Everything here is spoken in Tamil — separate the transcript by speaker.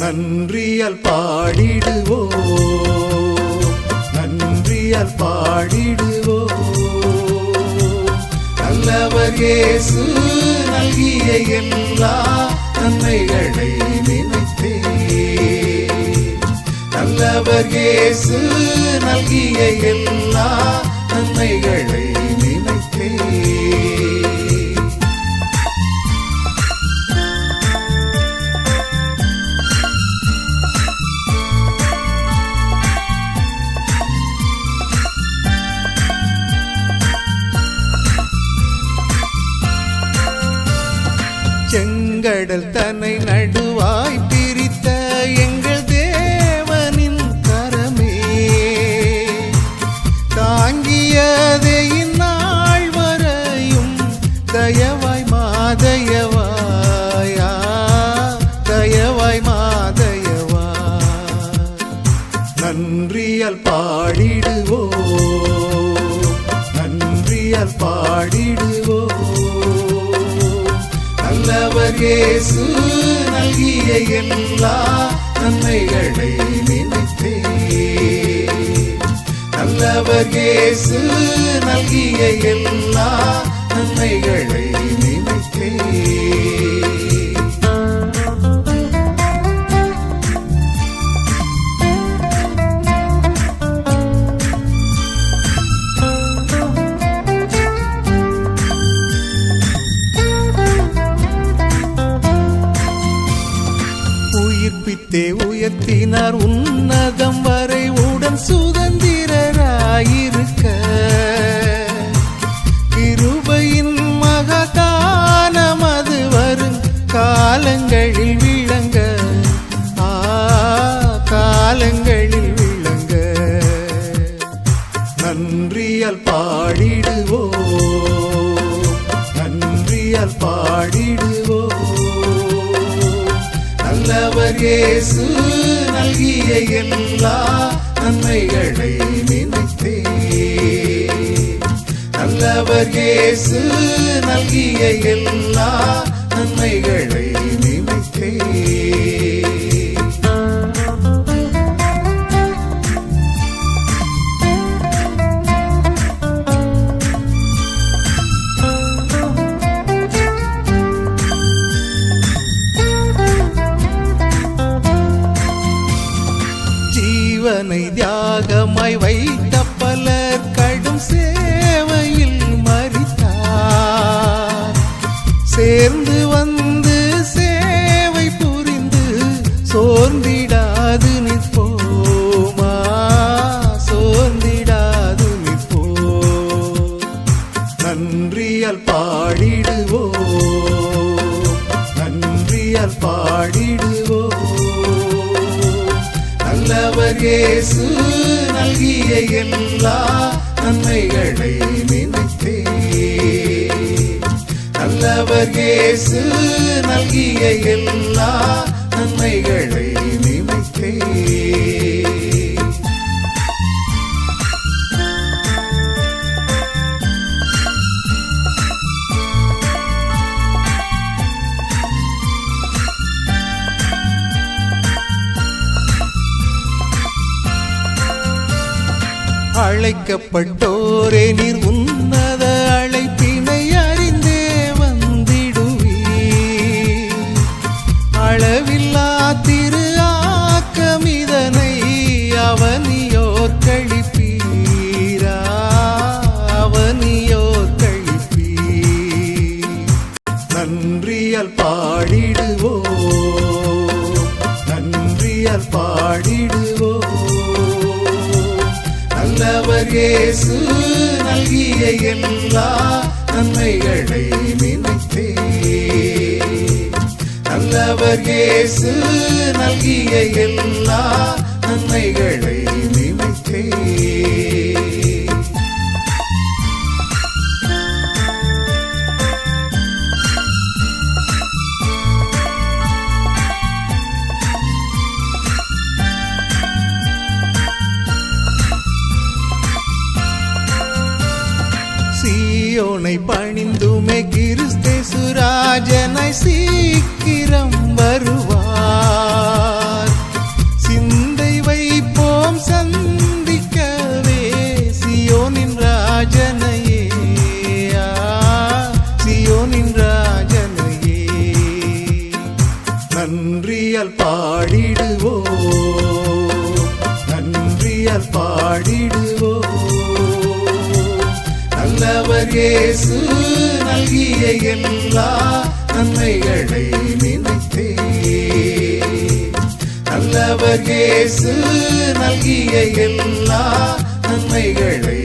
Speaker 1: நன்றியால் பாடிடுவோம், நன்றியால் பாடிடுவோம். நல்லவர் இயேசு நல்கிய எல்லா நன்மைகளை நினைத்தே, நல்லவர் இயேசு நல்கிய எல்லா நன்மைகளை நினைத்தே. செங்கடல் தன்னை நடுவாய் பிரித்த எங்கள் தேவனின் கரமே, தாங்கியதே இந்நாள் வரையும் தயவாய் மாதயவாயா, தயவாய் மாதயவாய். நன்றியால் பாடிடுவோம், நன்றியால் பாடிடுவோம். நல்லவர் இயேசு நல்கிய எல்லா நன்மைகளை நினைத்தே, நல்லவர் இயேசு நல்கிய எல்லா நன்மைகளை நினைத்தே. உயிர்ப்பித்தே உயர்த்தினார் உன்னதம் வரை உடன் சுதந்திரராயிருக்க, கிருபையின் மகதானமது வரும் காலங்களில் விளங்க, காலங்களில் விளங்க. நன்றியால் பாடிடுவோம், நன்றியால் பாடிடுவோம். நல்லவர் இயேசு நல்கிய எல்லா நன்மைகளை நினைத்தே, நல்லவர் இயேசு நல்கிய எல்லா நன்மைகளை நினைத்தே. ஜீவனை தியாகமாய் வைத்த பலர் கடும் சேவையில் மரித்தார், சேர்ந்து வந்து சேவை புரிந்து சோர்ந்திடாது நிற்போமா, சோர்ந்திடாது நிற்போம். நன்றியால் பாடிடுவோம், நன்றியால் பாடிடுவோம். நல்லவர் இயேசு நல்கிய எல்லா நன்மைகளை நினைத்தே, நல்லவர் இயேசு நல்கிய எல்லா நன்மைகளை நினைத்தே. அழைக்கப்பட்டோரே நீர் உன்னத அழைப்பினை அறிந்தே வந்திடுவீர், அளவில்லா திரு ஆக்கமிதனை அவனியோர் கழிப்பீரா, அவனியோர் கழிப்பீர். நன்றியால் பாடிடுவோம், நன்றியால் பாடிடுவோம். நல்லவர் இயேசு நல்கிய எல்லா நன்மைகளை நினைத்தே, நல்லவர் இயேசு நல்கிய எல்லா நன்மைகளை நினைத்தே. சீயோனை பணிந்துமே கிறிஸ்தேசு ராஜனை சீக்கிரம் வருவார், நல்லவர் இயேசு நல்கிய எல்லா நன்மைகளை நினைத்தே. நல்லவர் இயேசு நல்கிய எல்லா நன்மைகளை